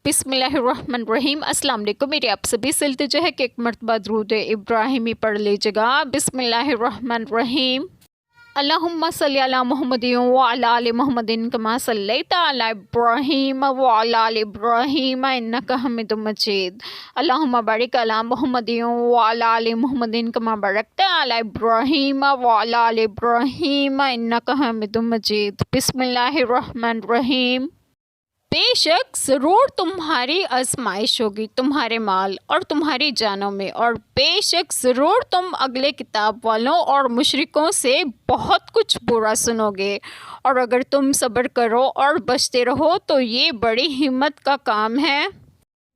بسم اللہ الرحمن الرحیم۔ السلام علیکم، میری آپ سبھی سے التجا ہے کہ ایک مرتبہ درود ابراہیمی پڑھ لیجیے گا۔ بسم اللہ الرحمن الرحیم۔ اللہم صلی علی محمد وعلی آل محمد کما صلیت علی ابراہیم وعلی آل ابراہیم انک حمید مجید۔ اللہم بارک علی محمد وعلی آل محمد کما بارکت علی ابراہیم وعلی آل ابراہیم انک حمید مجید۔ بسم اللہ الرحمن الرحیم۔ بے شک ضرور تمہاری آزمائش ہوگی تمہارے مال اور تمہاری جانوں میں، اور بے شک ضرور تم اگلے کتاب والوں اور مشرکوں سے بہت کچھ برا سنو گے، اور اگر تم صبر کرو اور بچتے رہو تو یہ بڑی ہمت کا کام ہے۔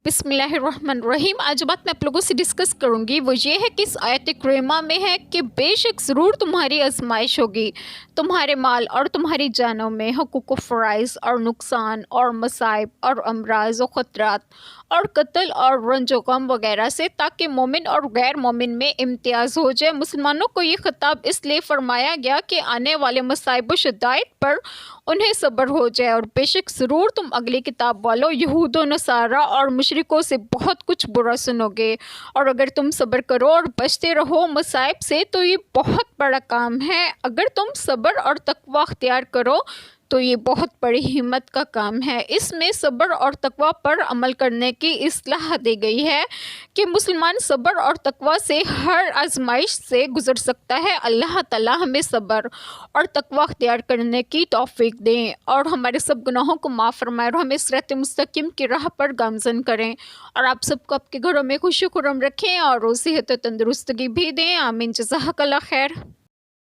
بسم اللہ الرحمن الرحیم۔ آج بات میں آپ لوگوں سے ڈسکس کروں گی وہ یہ ہے کہ اس آیت کریمہ میں ہے کہ بے شک ضرور تمہاری آزمائش ہوگی تمہارے مال اور تمہاری جانوں میں، حقوق و فرائض اور نقصان اور مصائب اور امراض و خطرات اور قتل اور رنج و غم وغیرہ سے، تاکہ مومن اور غیر مومن میں امتیاز ہو جائے۔ مسلمانوں کو یہ خطاب اس لیے فرمایا گیا کہ آنے والے مصائب و شدائد پر انہیں صبر ہو جائے، اور بے شک ضرور تم اگلی کتاب والوں یہود و نصارہ اور مشرکوں سے بہت کچھ برا سنو گے، اور اگر تم صبر کرو اور بچتے رہو مصائب سے تو یہ بہت بڑا کام ہے۔ اگر تم صبر اور تقوی اختیار کرو تو یہ بہت بڑی ہمت کا کام ہے۔ اس میں صبر اور تقوی پر عمل کرنے کی اصطلاح دی گئی ہے کہ مسلمان صبر اور تقوی سے ہر آزمائش سے گزر سکتا ہے۔ اللہ تعالی ہمیں صبر اور تقوی اختیار کرنے کی توفیق دیں، اور ہمارے سب گناہوں کو معاف فرمائے، اور ہمیں صراط مستقیم کی راہ پر گامزن کریں، اور آپ سب کو آپ کے گھروں میں خوشی خرم رکھیں، اور صحت و تندرستگی بھی دیں۔ آمین۔ جزاک اللہ خیر۔